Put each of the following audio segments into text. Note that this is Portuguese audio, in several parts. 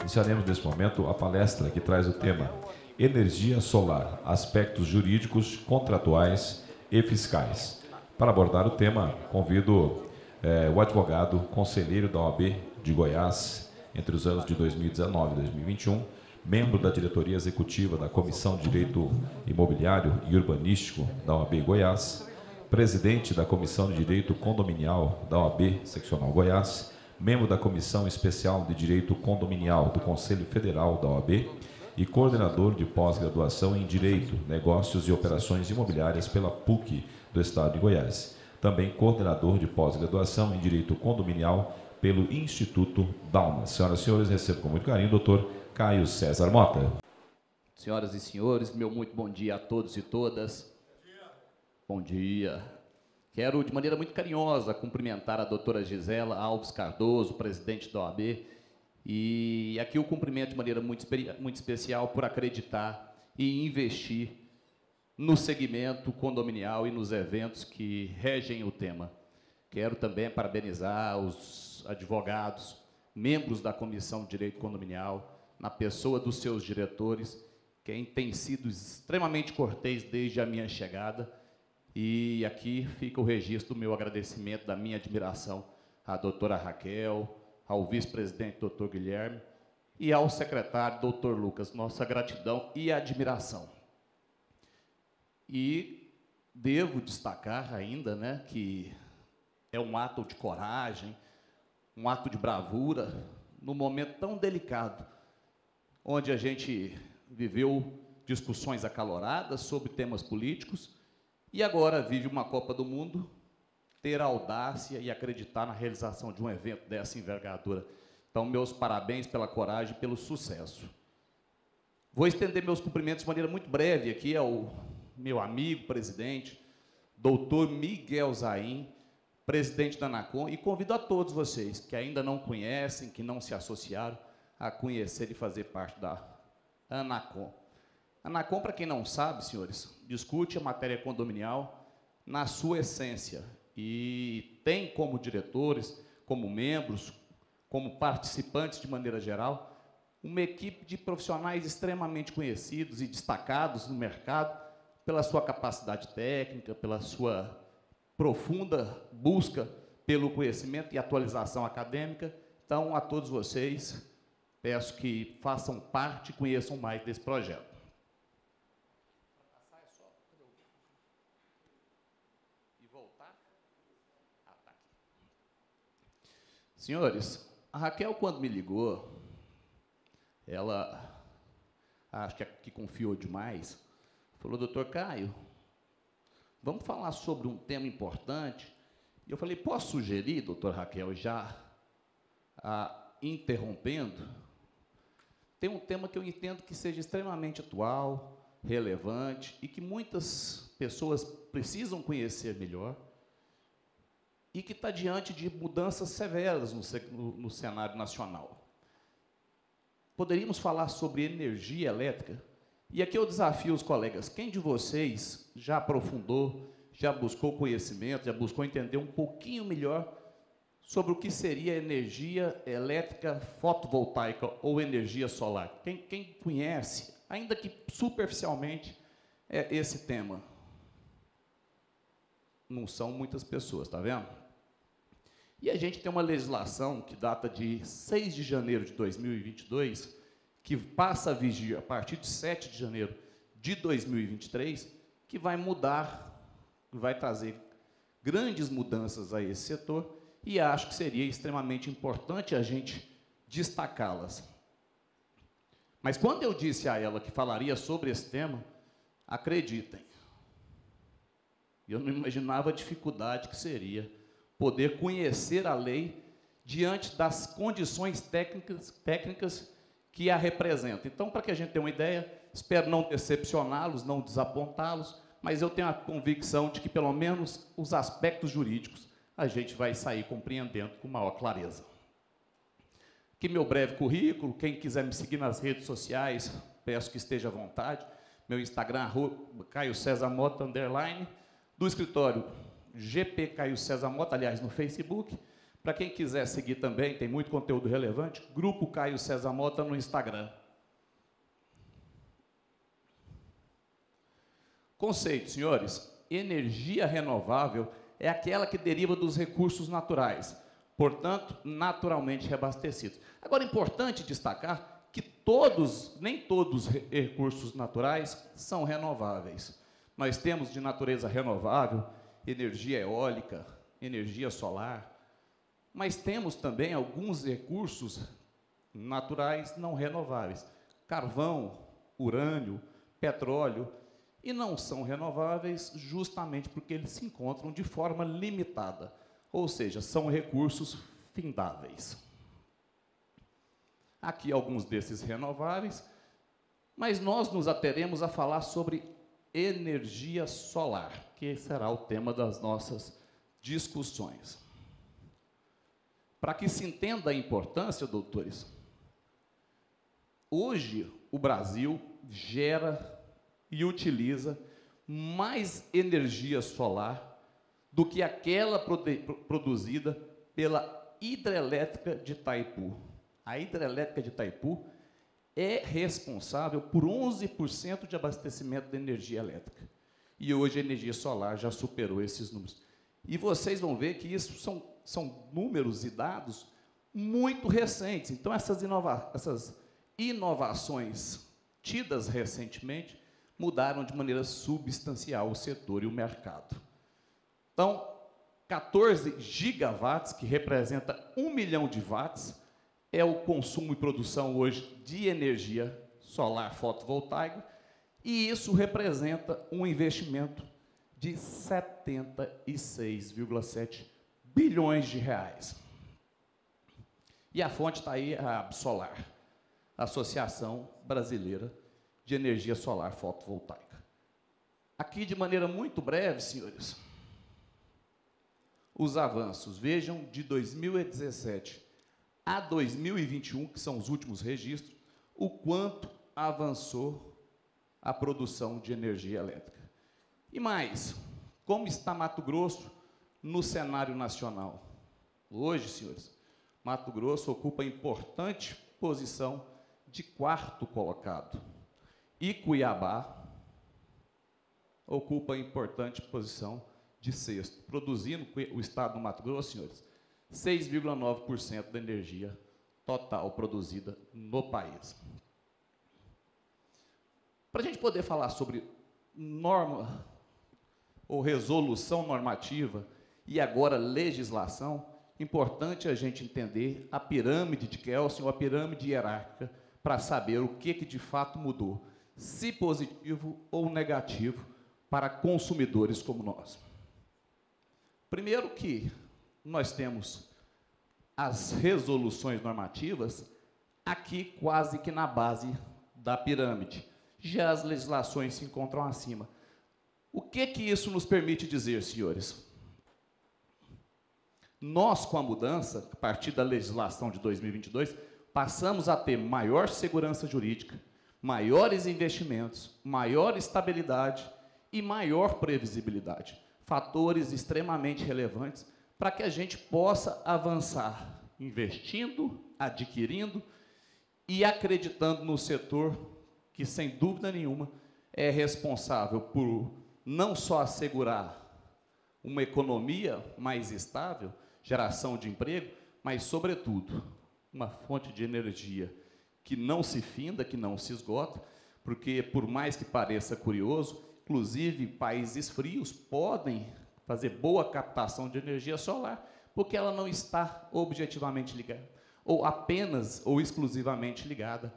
Iniciaremos nesse momento a palestra que traz o tema Energia Solar, aspectos jurídicos, contratuais e fiscais. Para abordar o tema, convido o advogado conselheiro da OAB de Goiás, entre os anos de 2019 e 2021, membro da diretoria executiva da Comissão de Direito Imobiliário e Urbanístico da OAB Goiás, presidente da Comissão de Direito Condominial da OAB Seccional Goiás, membro da Comissão Especial de Direito Condominial do Conselho Federal da OAB e coordenador de pós-graduação em Direito, Negócios e Operações Imobiliárias pela PUC do Estado de Goiás. Também coordenador de pós-graduação em Direito Condominial pelo Instituto Dalmas. Senhoras e senhores, recebo com muito carinho o doutor Caio César Mota. Senhoras e senhores, meu muito bom dia a todos e todas. Bom dia. Quero, de maneira muito carinhosa, cumprimentar a doutora Gisela Alves Cardoso, presidente da OAB, e aqui o cumprimento de maneira muito especial por acreditar e investir no segmento condominial e nos eventos que regem o tema. Quero também parabenizar os advogados, membros da Comissão de Direito Condominial, na pessoa dos seus diretores, quem tem sido extremamente cortês desde a minha chegada. E aqui fica o registro do meu agradecimento, da minha admiração à doutora Raquel, ao vice-presidente doutor Guilherme e ao secretário doutor Lucas. Nossa gratidão e admiração. E devo destacar ainda, né, que é um ato de coragem, um ato de bravura, num momento tão delicado, onde a gente viveu discussões acaloradas sobre temas políticos, e agora vive uma Copa do Mundo, ter a audácia e acreditar na realização de um evento dessa envergadura. Então, meus parabéns pela coragem e pelo sucesso. Vou estender meus cumprimentos de maneira muito breve aqui ao meu amigo, presidente, doutor Miguel Zain, presidente da ANACOM, e convido a todos vocês que ainda não conhecem, que não se associaram, a conhecer e fazer parte da ANACOM. A ANACOM, para quem não sabe, senhores, discute a matéria condominial na sua essência e tem como diretores, como membros, como participantes de maneira geral, uma equipe de profissionais extremamente conhecidos e destacados no mercado pela sua capacidade técnica, pela sua profunda busca pelo conhecimento e atualização acadêmica. Então, a todos vocês, peço que façam parte e conheçam mais desse projeto. Senhores, a Raquel, quando me ligou, ela, acho que confiou demais, falou: doutor Caio, vamos falar sobre um tema importante. E eu falei: posso sugerir, doutor Raquel, já interrompendo? Tem um tema que eu entendo que seja extremamente atual, relevante, e que muitas pessoas precisam conhecer melhor, e que está diante de mudanças severas no cenário nacional. Poderíamos falar sobre energia elétrica? E aqui eu desafio os colegas: quem de vocês já aprofundou, já buscou conhecimento, já buscou entender um pouquinho melhor sobre o que seria energia elétrica fotovoltaica ou energia solar? Quem conhece, ainda que superficialmente, esse tema? Não são muitas pessoas, está vendo? E a gente tem uma legislação que data de 6 de janeiro de 2022, que passa a vigir a partir de 7 de janeiro de 2023, que vai mudar, vai trazer grandes mudanças a esse setor, e acho que seria extremamente importante a gente destacá-las. Mas quando eu disse a ela que falaria sobre esse tema, acreditem, eu não imaginava a dificuldade que seria poder conhecer a lei diante das condições técnicas que a representam. Então, para que a gente tenha uma ideia, espero não decepcioná-los, não desapontá-los, mas eu tenho a convicção de que, pelo menos, os aspectos jurídicos a gente vai sair compreendendo com maior clareza. Aqui meu breve currículo, quem quiser me seguir nas redes sociais, peço que esteja à vontade. Meu Instagram, Caio César Mota, _, do escritório GP Caio César Mota, aliás, no Facebook, Para quem quiser seguir também, tem muito conteúdo relevante, Grupo Caio César Mota no Instagram. Conceito, senhores, energia renovável é aquela que deriva dos recursos naturais, portanto, naturalmente reabastecidos. Agora, é importante destacar que nem todos os recursos naturais são renováveis. Nós temos de natureza renovável energia eólica, energia solar, mas temos também alguns recursos naturais não renováveis, carvão, urânio, petróleo, e não são renováveis justamente porque eles se encontram de forma limitada, ou seja, são recursos findáveis. Aqui alguns desses renováveis, mas nós nos ateremos a falar sobre energia solar, que será o tema das nossas discussões. Para que se entenda a importância, doutores, hoje o Brasil gera e utiliza mais energia solar do que aquela produzida pela hidrelétrica de Itaipu. A hidrelétrica de Itaipu é responsável por 11% de abastecimento de energia elétrica. E hoje a energia solar já superou esses números. E vocês vão ver que isso são números e dados muito recentes. Então, essas inovações tidas recentemente mudaram de maneira substancial o setor e o mercado. Então, 14 gigawatts, que representa 1 milhão de watts, é o consumo e produção hoje de energia solar fotovoltaica, e isso representa um investimento de 76,7 bilhões de reais. E a fonte está aí, a Absolar, Associação Brasileira de Energia Solar Fotovoltaica. Aqui, de maneira muito breve, senhores, os avanços. Vejam, de 2017 a 2021, que são os últimos registros, o quanto avançou a produção de energia elétrica. E mais, como está Mato Grosso no cenário nacional? Hoje, senhores, Mato Grosso ocupa importante posição de 4º colocado. E Cuiabá ocupa importante posição de 6º, produzindo o estado do Mato Grosso, senhores, 6,9% da energia total produzida no país. Para a gente poder falar sobre norma ou resolução normativa e agora legislação, importante a gente entender a pirâmide de Kelsen ou a pirâmide hierárquica para saber o que de fato mudou, se positivo ou negativo para consumidores como nós. Primeiro que nós temos as resoluções normativas aqui quase que na base da pirâmide. Já as legislações se encontram acima. O que isso nos permite dizer, senhores? Nós, com a mudança, a partir da legislação de 2022, passamos a ter maior segurança jurídica, maiores investimentos, maior estabilidade e maior previsibilidade. Fatores extremamente relevantes para que a gente possa avançar, investindo, adquirindo e acreditando no setor que, sem dúvida nenhuma, é responsável por não só assegurar uma economia mais estável, geração de emprego, mas, sobretudo, uma fonte de energia que não se finda, que não se esgota, porque, por mais que pareça curioso, inclusive países frios podem fazer boa captação de energia solar, porque ela não está objetivamente ligada, ou apenas ou exclusivamente ligada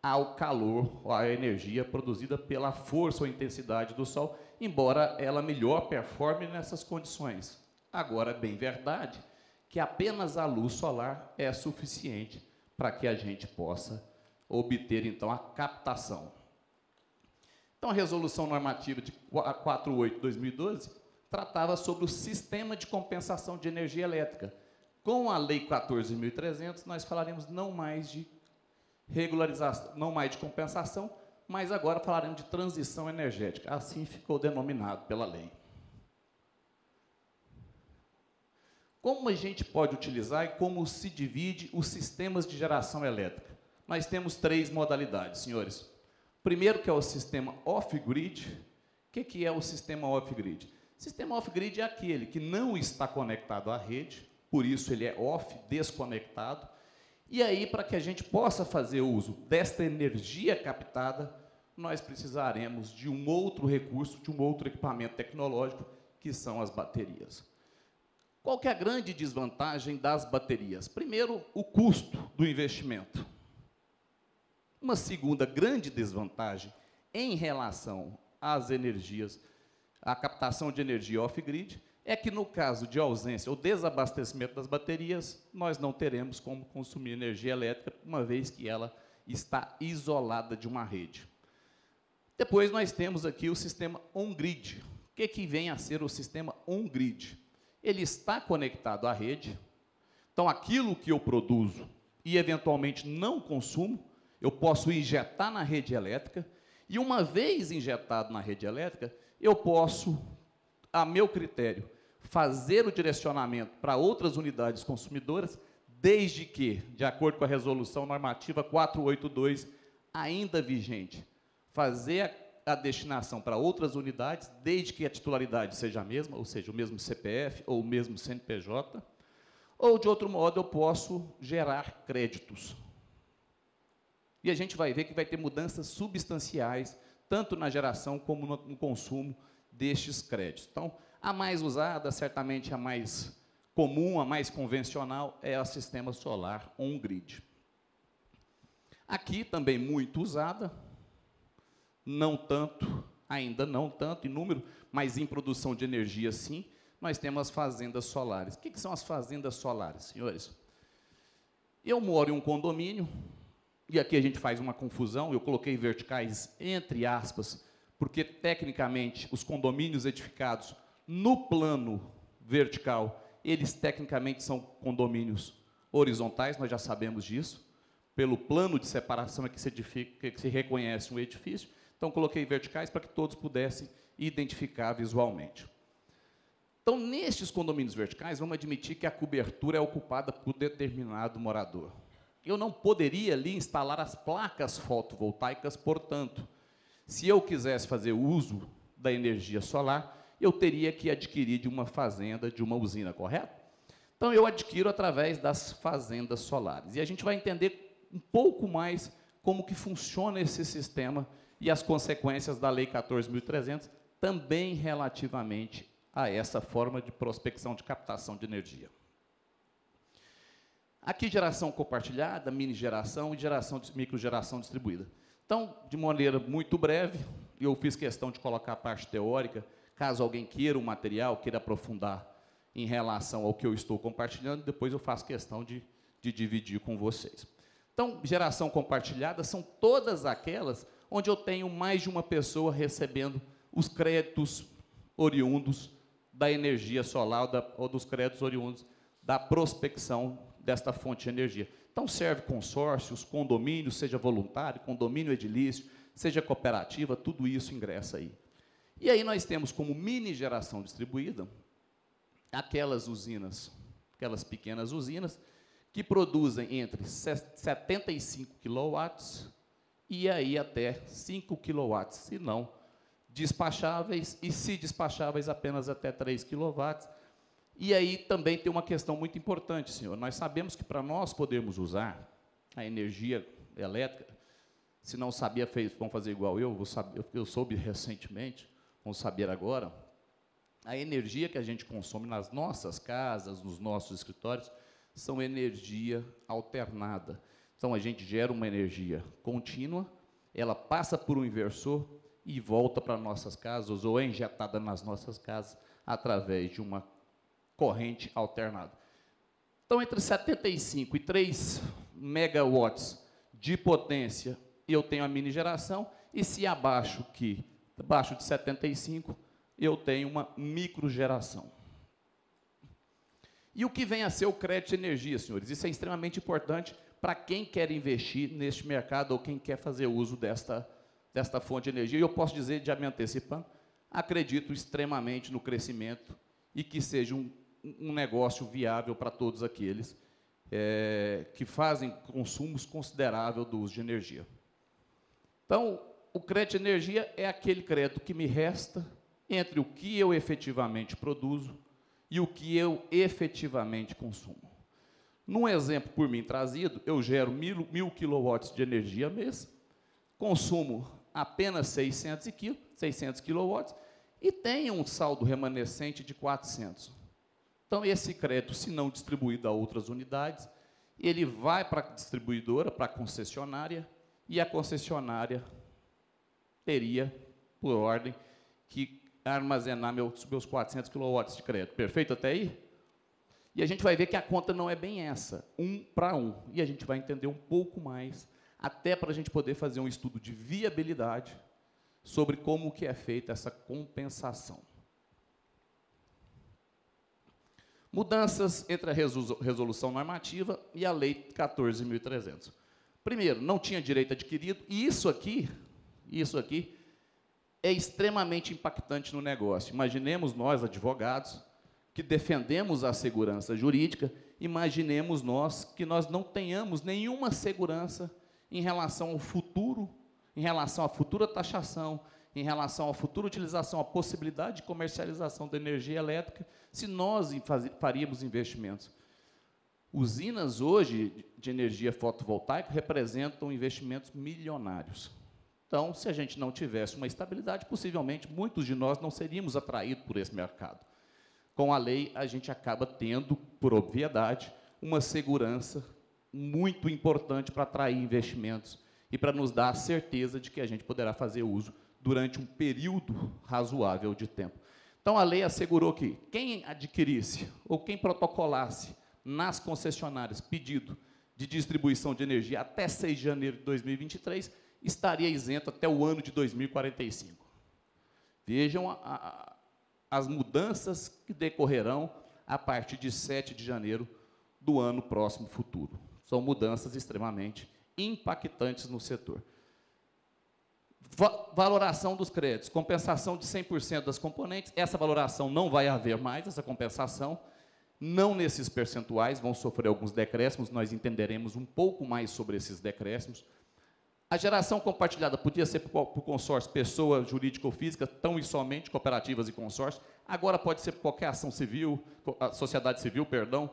ao calor, ou à energia produzida pela força ou intensidade do sol, embora ela melhor performe nessas condições. Agora, é bem verdade que apenas a luz solar é suficiente para que a gente possa obter, então, a captação. Então, a Resolução Normativa de 48/2012 tratava sobre o sistema de compensação de energia elétrica. Com a Lei 14.300, nós falaremos não mais de regularização, não mais de compensação, mas agora falaremos de transição energética. Assim ficou denominado pela lei. Como a gente pode utilizar e como se divide os sistemas de geração elétrica? Nós temos 3 modalidades, senhores. Primeiro, que é o sistema off-grid. O que é o sistema off-grid? O sistema off-grid é aquele que não está conectado à rede, por isso ele é off, desconectado. E aí, para que a gente possa fazer uso desta energia captada, nós precisaremos de um outro recurso, de um outro equipamento tecnológico, que são as baterias. Qual que é a grande desvantagem das baterias? Primeiro, o custo do investimento. Uma segunda grande desvantagem em relação às energias, à captação de energia off-grid, é que no caso de ausência ou desabastecimento das baterias, nós não teremos como consumir energia elétrica, uma vez que ela está isolada de uma rede. Depois nós temos aqui o sistema on-grid. O que vem a ser o sistema on-grid? Ele está conectado à rede, então aquilo que eu produzo e eventualmente não consumo, eu posso injetar na rede elétrica, e uma vez injetado na rede elétrica, eu posso, a meu critério, fazer o direcionamento para outras unidades consumidoras, desde que, de acordo com a resolução normativa 482, ainda vigente, fazer a destinação para outras unidades, desde que a titularidade seja a mesma, ou seja, o mesmo CPF ou o mesmo CNPJ, ou, de outro modo, eu posso gerar créditos. E a gente vai ver que vai ter mudanças substanciais, tanto na geração como no consumo destes créditos. Então, a mais usada, certamente a mais comum, a mais convencional, é o sistema solar on-grid. Aqui, também muito usada, não tanto, ainda não tanto em número, mas em produção de energia, sim, nós temos as fazendas solares. O que são as fazendas solares, senhores? Eu moro em um condomínio, e aqui a gente faz uma confusão, eu coloquei verticais entre aspas, porque, tecnicamente, os condomínios edificados no plano vertical, eles, tecnicamente, são condomínios horizontais, nós já sabemos disso, pelo plano de separação é que se edifica, que se reconhece um edifício. Então, coloquei verticais para que todos pudessem identificar visualmente. Então, nestes condomínios verticais, vamos admitir que a cobertura é ocupada por determinado morador. Eu não poderia ali instalar as placas fotovoltaicas, portanto, se eu quisesse fazer uso da energia solar, eu teria que adquirir de uma fazenda, de uma usina, correto? Então, eu adquiro através das fazendas solares. E a gente vai entender um pouco mais como que funciona esse sistema e as consequências da Lei 14.300, também relativamente a essa forma de prospecção de captação de energia. Aqui, geração compartilhada, mini geração e microgeração distribuída. Então, de maneira muito breve, eu fiz questão de colocar a parte teórica, caso alguém queira um material, queira aprofundar em relação ao que eu estou compartilhando, depois eu faço questão de dividir com vocês. Então, geração compartilhada são todas aquelas onde eu tenho mais de uma pessoa recebendo os créditos oriundos da energia solar ou dos créditos oriundos da prospecção desta fonte de energia. Então, serve consórcios, condomínios, seja voluntário, condomínio edilício, seja cooperativa, tudo isso ingressa aí. E aí nós temos como mini geração distribuída aquelas usinas, aquelas pequenas usinas, que produzem entre 75 kW e aí até 5 kW, se não despacháveis, e se despacháveis apenas até 3 kW. E aí também tem uma questão muito importante, senhor. Nós sabemos que para nós podermos usar a energia elétrica, se não sabia, vão fazer igual eu soube recentemente, vão saber agora, a energia que a gente consome nas nossas casas, nos nossos escritórios, são energia alternada. Então, a gente gera uma energia contínua, ela passa por um inversor e volta para nossas casas, ou é injetada nas nossas casas, através de uma corrente alternada. Então, entre 75 e 3 megawatts de potência, eu tenho a mini geração, e se abaixo de 75, eu tenho uma microgeração. E o que vem a ser o crédito de energia, senhores? Isso é extremamente importante para quem quer investir neste mercado ou quem quer fazer uso desta fonte de energia. E eu posso dizer, já me antecipando, acredito extremamente no crescimento e que seja um negócio viável para todos aqueles que fazem consumos consideráveis do uso de energia. Então, o crédito de energia é aquele crédito que me resta entre o que eu efetivamente produzo e o que eu efetivamente consumo. Num exemplo por mim trazido, eu gero 1.000 kW de energia mês, consumo apenas 600 kW e tenho um saldo remanescente de 400. Então, esse crédito, se não distribuído a outras unidades, ele vai para a distribuidora, para a concessionária, e a concessionária teria, por ordem, que armazenar meus 400 kW de crédito. Perfeito até aí? E a gente vai ver que a conta não é bem essa, 1 para 1. E a gente vai entender um pouco mais, até para a gente poder fazer um estudo de viabilidade sobre como que é feita essa compensação. Mudanças entre a resolução normativa e a Lei 14.300. Primeiro, não tinha direito adquirido, e isso aqui é extremamente impactante no negócio. Imaginemos nós, advogados, que defendemos a segurança jurídica, imaginemos nós que nós não tenhamos nenhuma segurança em relação ao futuro, em relação à futura taxação, em relação à futura utilização, à possibilidade de comercialização da energia elétrica, se nós faríamos investimentos. Usinas hoje de energia fotovoltaica representam investimentos milionários. Então, se a gente não tivesse uma estabilidade, possivelmente muitos de nós não seríamos atraídos por esse mercado. Com a lei, a gente acaba tendo, por obviedade, uma segurança muito importante para atrair investimentos e para nos dar a certeza de que a gente poderá fazer uso durante um período razoável de tempo. Então, a lei assegurou que quem adquirisse ou quem protocolasse nas concessionárias pedido de distribuição de energia até 6 de janeiro de 2023 estaria isento até o ano de 2045. Vejam as mudanças que decorrerão a partir de 7 de janeiro do ano próximo futuro. São mudanças extremamente impactantes no setor. Valoração dos créditos, compensação de 100% das componentes. Essa valoração não vai haver mais, essa compensação, não nesses percentuais, vão sofrer alguns decréscimos, nós entenderemos um pouco mais sobre esses decréscimos. A geração compartilhada podia ser por consórcio, pessoa jurídica ou física, tão e somente cooperativas e consórcios. Agora pode ser por qualquer ação civil, sociedade civil, perdão,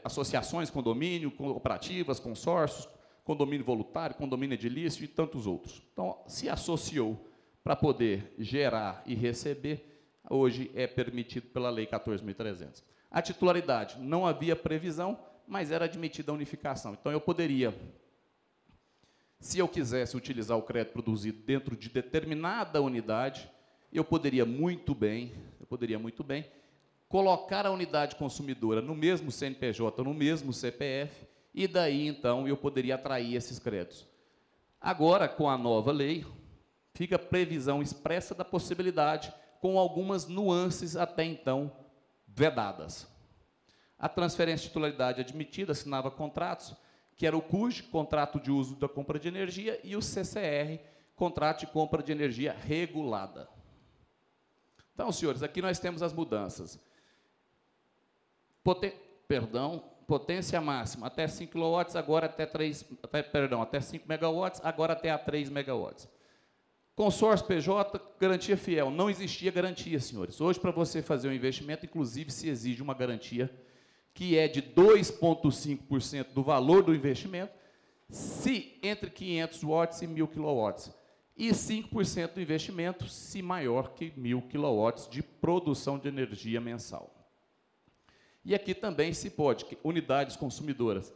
associações, condomínio, cooperativas, consórcios, condomínio voluntário, condomínio edilício e tantos outros. Então, se associou para poder gerar e receber, hoje é permitido pela Lei 14.300. A titularidade, não havia previsão, mas era admitida a unificação. Então, eu poderia, se eu quisesse utilizar o crédito produzido dentro de determinada unidade, eu poderia muito bem colocar a unidade consumidora no mesmo CNPJ, no mesmo CPF, e daí, então, eu poderia atrair esses créditos. Agora, com a nova lei, fica a previsão expressa da possibilidade, com algumas nuances até então vedadas. A transferência de titularidade admitida assinava contratos, que era o CUJ, contrato de uso da compra de energia, e o CCR, contrato de compra de energia regulada. Então, senhores, aqui nós temos as mudanças. Potência máxima, até 5 kW, agora até 5 MW, agora até a 3 MW. Consórcio PJ, garantia fiel. Não existia garantia, senhores. Hoje, para você fazer um investimento, inclusive, se exige uma garantia que é de 2,5% do valor do investimento, se entre 500 watts e 1.000 kW. E 5% do investimento, se maior que 1.000 kW de produção de energia mensal. E aqui também se pode, unidades consumidoras.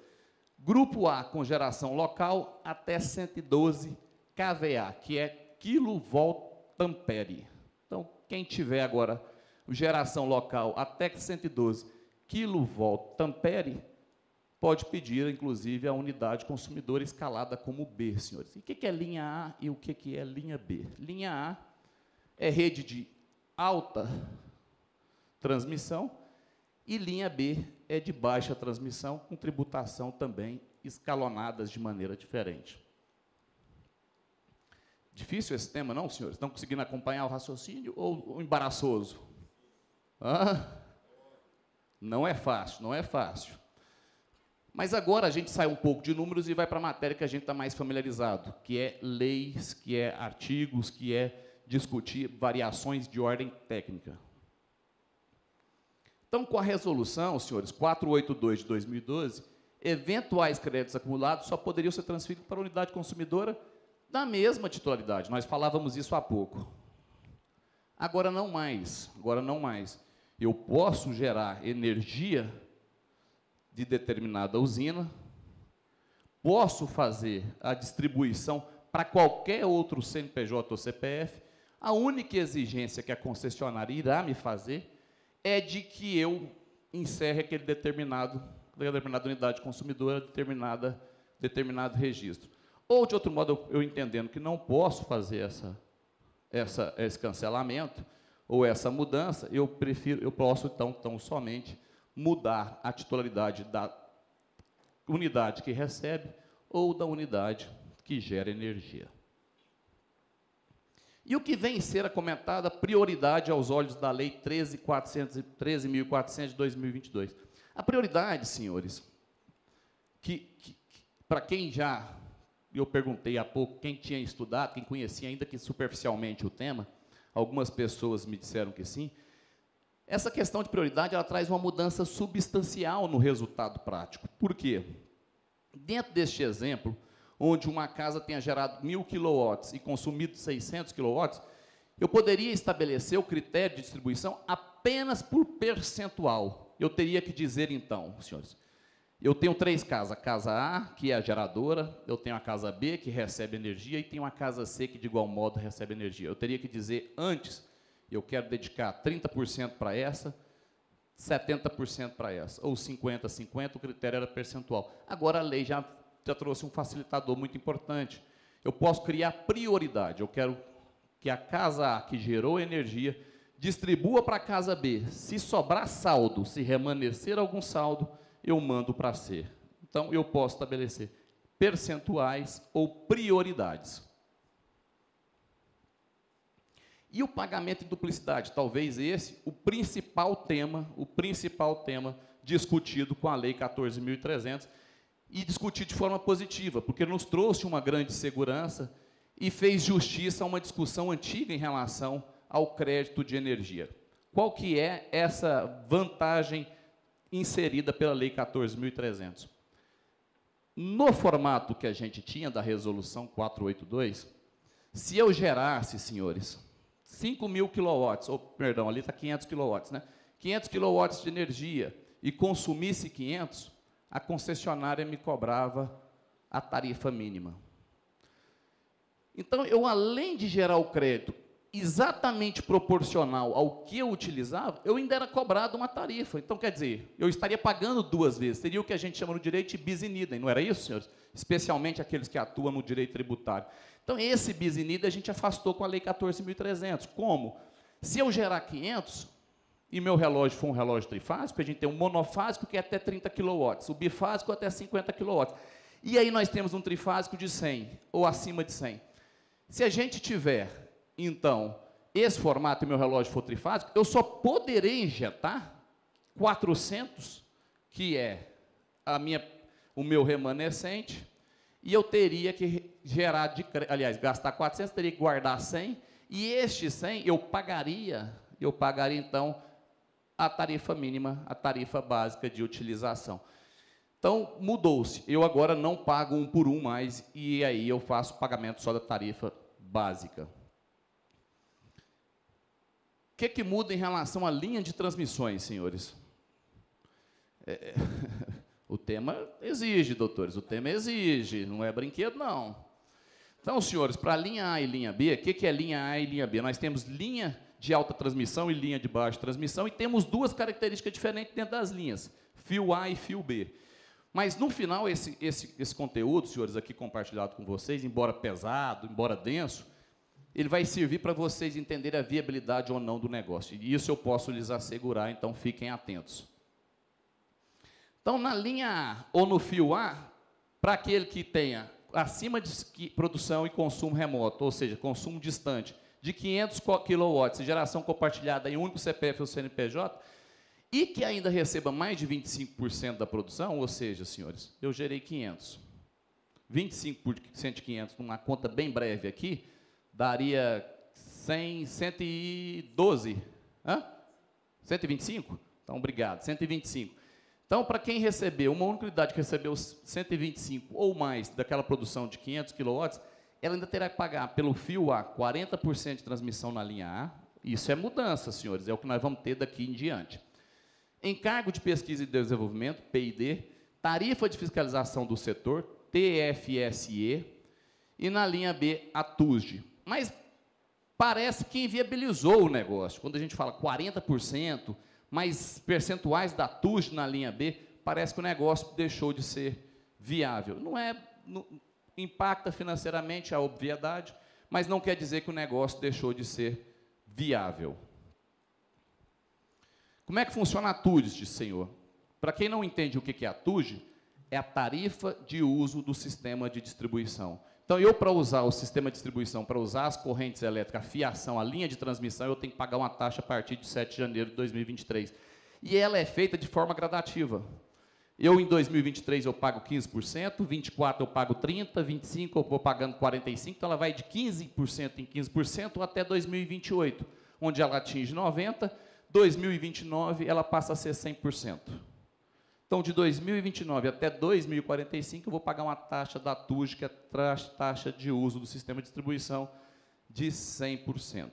Grupo A com geração local até 112 kVA, que é kVA. Então, quem tiver agora geração local até 112 kVA, pode pedir, inclusive, a unidade consumidora escalada como B, senhores. E o que é linha A e o que é linha B? Linha A é rede de alta transmissão, e linha B é de baixa transmissão, com tributação também escalonadas de maneira diferente. Difícil esse tema, não, senhores? Estão conseguindo acompanhar o raciocínio ou embaraçoso? Não é fácil, não é fácil. Mas agora a gente sai um pouco de números e vai para a matéria que a gente está mais familiarizado, que é leis, que é artigos, que é discutir variações de ordem técnica. Então, com a resolução, senhores, 482 de 2012, eventuais créditos acumulados só poderiam ser transferidos para a unidade consumidora da mesma titularidade. Nós falávamos isso há pouco. Agora não mais, agora não mais. Eu posso gerar energia de determinada usina, posso fazer a distribuição para qualquer outro CNPJ ou CPF, a única exigência que a concessionária irá me fazer é de que eu encerre aquele determinada unidade consumidora, determinado registro. Ou, de outro modo, eu entendendo que não posso fazer esse cancelamento ou essa mudança, eu posso, então, somente mudar a titularidade da unidade que recebe ou da unidade que gera energia. E o que vem ser a comentada prioridade aos olhos da Lei 13.400 de 2022? A prioridade, senhores, para quem eu perguntei há pouco, quem tinha estudado, quem conhecia ainda que superficialmente o tema, algumas pessoas me disseram que sim, essa questão de prioridade ela traz uma mudança substancial no resultado prático. Por quê? Dentro deste exemplo, onde uma casa tenha gerado 1.000 kW e consumido 600 kW, eu poderia estabelecer o critério de distribuição apenas por percentual. Eu teria que dizer, então, senhores, eu tenho 3 casas. A casa A, que é a geradora, eu tenho a casa B, que recebe energia, e tenho a casa C, que, de igual modo, recebe energia. Eu teria que dizer, antes, eu quero dedicar 30% para essa, 70% para essa, ou 50-50, o critério era percentual. Agora, a lei já trouxe um facilitador muito importante. Eu posso criar prioridade. Eu quero que a casa A, que gerou energia, distribua para a casa B. Se sobrar saldo, se remanescer algum saldo, eu mando para C. Então, eu posso estabelecer percentuais ou prioridades. E o pagamento em duplicidade? Talvez esse o principal tema discutido com a Lei 14.300, e discutir de forma positiva, porque nos trouxe uma grande segurança e fez justiça a uma discussão antiga em relação ao crédito de energia. Qual que é essa vantagem inserida pela Lei 14.300? No formato que a gente tinha da Resolução 482, se eu gerasse, senhores, 5.000 kW, ou, perdão, ali está 500 kW, né? 500 kW de energia e consumisse 500, a concessionária me cobrava a tarifa mínima. Então, eu, além de gerar o crédito exatamente proporcional ao que eu utilizava, eu ainda era cobrado uma tarifa. Então, quer dizer, eu estaria pagando 2 vezes. Seria o que a gente chama no direito de bis in idem, não era isso, senhores? Especialmente aqueles que atuam no direito tributário. Então, esse bis in idem a gente afastou com a Lei 14.300. Como? Se eu gerar 500... e meu relógio for um relógio trifásico, a gente tem um monofásico que é até 30 kW, o bifásico até 50 kW. E aí nós temos um trifásico de 100, ou acima de 100. Se a gente tiver, então, esse formato e meu relógio for trifásico, eu só poderei injetar 400, que é o meu remanescente, e eu teria que gerar, gastar 400, teria que guardar 100, e este 100 eu pagaria, então, a tarifa mínima, a tarifa básica de utilização. Então, mudou-se. Eu agora não pago 1 por 1 mais, e aí eu faço pagamento só da tarifa básica. O que muda em relação à linha de transmissões, senhores? O tema exige, doutores, o tema exige, não é brinquedo, não. Então, senhores, para a linha A e linha B, o que é linha A e linha B? Nós temos linha de alta transmissão e linha de baixa transmissão, e temos 2 características diferentes dentro das linhas, fio A e fio B. Mas, no final, esse conteúdo, senhores, aqui compartilhado com vocês, embora pesado, embora denso, ele vai servir para vocês entenderem a viabilidade ou não do negócio. E isso eu posso lhes assegurar, então fiquem atentos. Então, na linha A ou no fio A, para aquele que tenha acima de produção e consumo remoto, ou seja, consumo distante, de 500 kW, geração compartilhada em um único CPF ou CNPJ, e que ainda receba mais de 25% da produção, ou seja, senhores, eu gerei 500. 25% de 500, numa conta bem breve aqui, daria 100, 112. Hã? 125? Então, obrigado, 125. Então, para quem recebeu, uma única unidade que recebeu 125 ou mais daquela produção de 500 kW, ela ainda terá que pagar pelo fio A 40% de transmissão na linha A. Isso é mudança, senhores, é o que nós vamos ter daqui em diante. Encargo de pesquisa e desenvolvimento, P&D, tarifa de fiscalização do setor, TFSE, e na linha B, a TUSD. Mas parece que inviabilizou o negócio. Quando a gente fala 40%, mais percentuais da TUSD na linha B, parece que o negócio deixou de ser viável. Impacta financeiramente a obviedade, mas não quer dizer que o negócio deixou de ser viável. Como é que funciona a TUSD, senhor? Para quem não entende o que é a TUSD, é a tarifa de uso do sistema de distribuição. Então, para usar o sistema de distribuição, para usar as correntes elétricas, a fiação, a linha de transmissão, eu tenho que pagar uma taxa a partir de 7 de janeiro de 2023. E ela é feita de forma gradativa. Em 2023, eu pago 15%, 24% eu pago 30%, 25% eu vou pagando 45%, então ela vai de 15% em 15% até 2028, onde ela atinge 90%, 2029 ela passa a ser 100%. Então, de 2029 até 2045, eu vou pagar uma taxa da TUSD, que é a taxa de uso do sistema de distribuição, de 100%.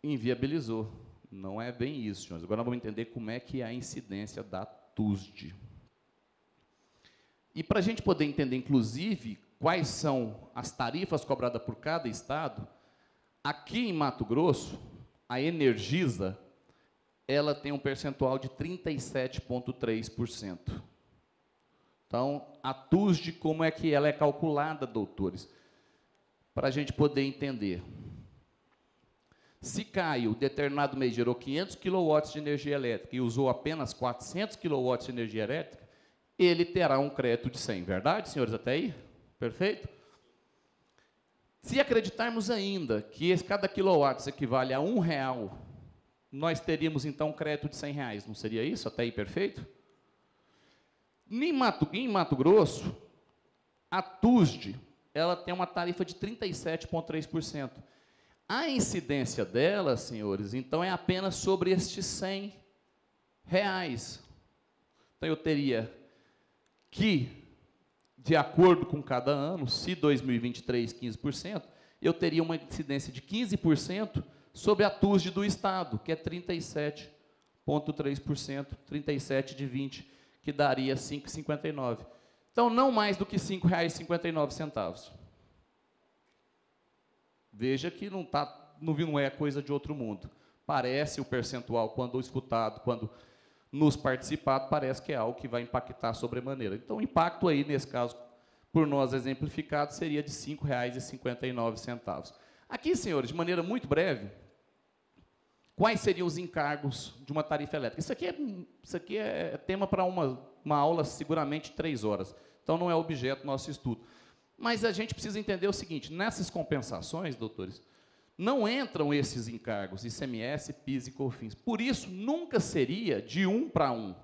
Inviabilizou. Não é bem isso, senhores. Agora nós vamos entender como é que é a incidência da TUSD. E para a gente poder entender, inclusive, quais são as tarifas cobradas por cada estado, aqui em Mato Grosso, a Energisa, ela tem um percentual de 37,3%. Então, a TUSD, como é que ela é calculada, doutores? Para a gente poder entender. Se Caio, determinado mês, gerou 500 kW de energia elétrica e usou apenas 400 kW de energia elétrica, ele terá um crédito de 100. Verdade, senhores, até aí? Perfeito? Se acreditarmos ainda que cada quilowatt equivale a R$1, nós teríamos, então, um crédito de R$100. Não seria isso? Até aí, perfeito? Em Mato Grosso, a TUSD ela tem uma tarifa de 37,3%. A incidência dela, senhores, então, é apenas sobre estes R$100. Então, eu teria que, de acordo com cada ano, se 2023, 15%, eu teria uma incidência de 15% sobre a TUSD do Estado, que é 37,3%, 37 de 20, que daria R$ 5,59. Então, não mais do que R$ 5,59. Veja que não é coisa de outro mundo. Parece o percentual, quando escutado, quando nos participado, parece que é algo que vai impactar sobremaneira. Então, o impacto aí, nesse caso, por nós exemplificado, seria de R$ 5,59. Aqui, senhores, de maneira muito breve, quais seriam os encargos de uma tarifa elétrica? Isso aqui é tema para uma aula, seguramente, 3 horas. Então, não é objeto do nosso estudo. Mas a gente precisa entender o seguinte, nessas compensações, doutores, não entram esses encargos, ICMS, PIS e COFINS. Por isso, nunca seria de 1 para 1.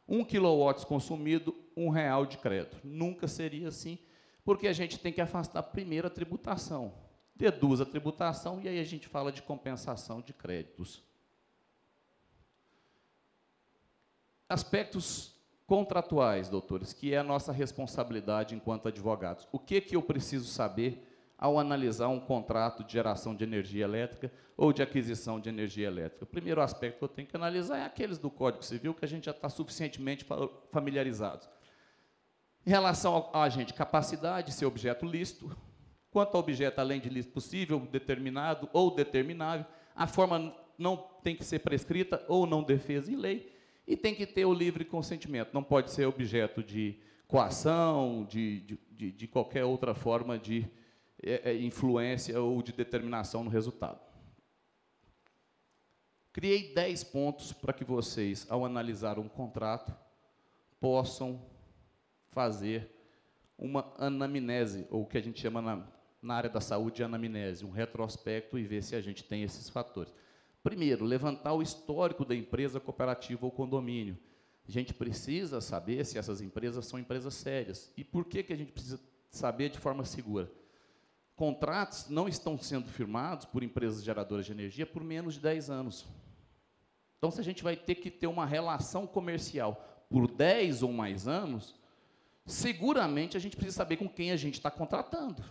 1 kW consumido, R$1 de crédito. Nunca seria assim, porque a gente tem que afastar primeiro a tributação. Deduz a tributação e aí a gente fala de compensação de créditos. Aspectos contratuais, doutores, que é a nossa responsabilidade enquanto advogados. O que eu preciso saber ao analisar um contrato de geração de energia elétrica ou de aquisição de energia elétrica? O primeiro aspecto que eu tenho que analisar é aqueles do Código Civil que a gente já está suficientemente familiarizado. Em relação ao agente, capacidade, ser objeto lícito. Quanto ao objeto, além de lícito possível, determinado ou determinável, a forma não tem que ser prescrita ou não defesa em lei, e tem que ter o livre consentimento. Não pode ser objeto de coação, de qualquer outra forma de influência ou de determinação no resultado. Criei 10 pontos para que vocês, ao analisar um contrato, possam fazer uma anamnese, ou o que a gente chama na área da saúde de anamnese, um retrospecto, e ver se a gente tem esses fatores. Primeiro, levantar o histórico da empresa, cooperativa ou condomínio. A gente precisa saber se essas empresas são empresas sérias. E por que a gente precisa saber de forma segura? Contratos não estão sendo firmados por empresas geradoras de energia por menos de 10 anos. Então, se a gente vai ter que ter uma relação comercial por 10 ou mais anos, seguramente a gente precisa saber com quem a gente está contratando.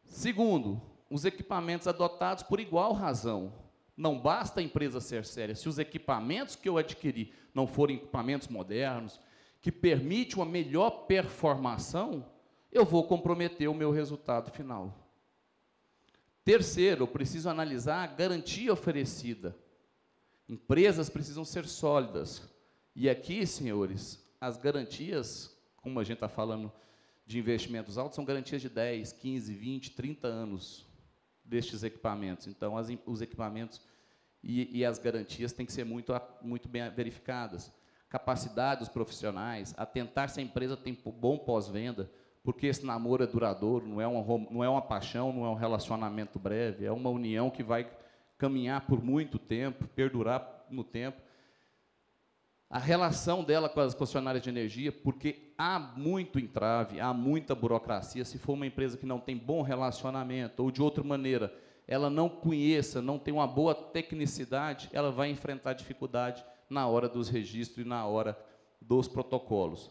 Segundo, os equipamentos adotados por igual razão. Não basta a empresa ser séria. Se os equipamentos que eu adquiri não forem equipamentos modernos, que permitem uma melhor performação, eu vou comprometer o meu resultado final. Terceiro, eu preciso analisar a garantia oferecida. Empresas precisam ser sólidas. E aqui, senhores, as garantias, como a gente está falando de investimentos altos, são garantias de 10, 15, 20, 30 anos destes equipamentos. Então, os equipamentos e as garantias têm que ser muito bem verificadas. Capacidade dos profissionais, atentar se a empresa tem bom pós-venda, porque esse namoro é duradouro, não é uma paixão, não é um relacionamento breve, é uma união que vai caminhar por muito tempo, perdurar no tempo. A relação dela com as concessionárias de energia, porque há muito entrave, há muita burocracia. Se for uma empresa que não tem bom relacionamento, ou de outra maneira, ela não conheça, não tem uma boa tecnicidade, ela vai enfrentar dificuldade na hora dos registros e na hora dos protocolos.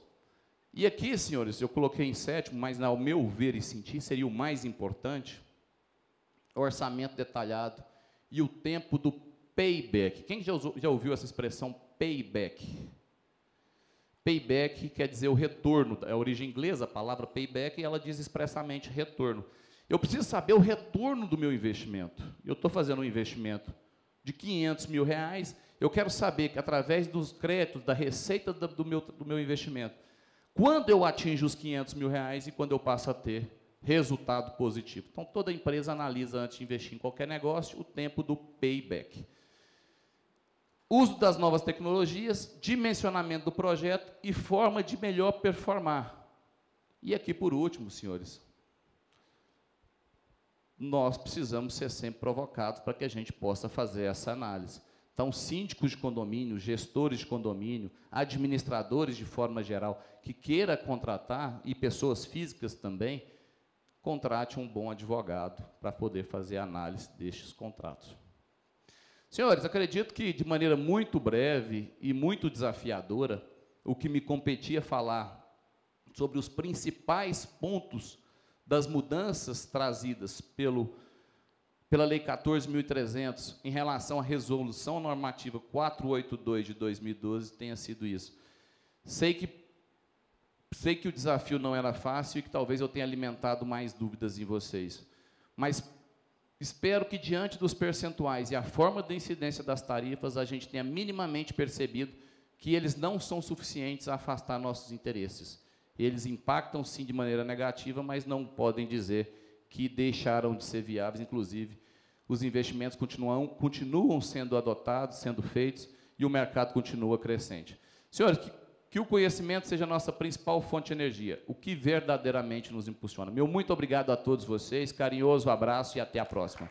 E aqui, senhores, eu coloquei em sétimo, mas, ao meu ver e sentir, seria o mais importante, o orçamento detalhado e o tempo do payback. Quem já ouviu essa expressão payback? Payback quer dizer o retorno, é a origem inglesa, a palavra payback, e ela diz expressamente retorno. Eu preciso saber o retorno do meu investimento. Eu estou fazendo um investimento de R$500 mil, eu quero saber que, através dos créditos, da receita do meu investimento, quando eu atinjo os R$500 mil e quando eu passo a ter resultado positivo. Então, toda empresa analisa, antes de investir em qualquer negócio, o tempo do payback. Uso das novas tecnologias, dimensionamento do projeto e forma de melhor performar. E aqui, por último, senhores, nós precisamos ser sempre provocados para que a gente possa fazer essa análise. Então, síndicos de condomínio, gestores de condomínio, administradores de forma geral, que queira contratar, e pessoas físicas também, contrate um bom advogado para poder fazer a análise destes contratos. Senhores, acredito que, de maneira muito breve e muito desafiadora, o que me competia falar sobre os principais pontos das mudanças trazidas pela Lei 14.300 em relação à Resolução Normativa 482 de 2012 tenha sido isso. Sei que o desafio não era fácil e que talvez eu tenha alimentado mais dúvidas em vocês, mas espero que, diante dos percentuais e a forma da incidência das tarifas, a gente tenha minimamente percebido que eles não são suficientes a afastar nossos interesses. Eles impactam, sim, de maneira negativa, mas não podem dizer que deixaram de ser viáveis. Inclusive, os investimentos continuam sendo adotados, sendo feitos, e o mercado continua crescente. Senhores, que o conhecimento seja a nossa principal fonte de energia, o que verdadeiramente nos impulsiona. Meu muito obrigado a todos vocês, carinhoso abraço e até a próxima.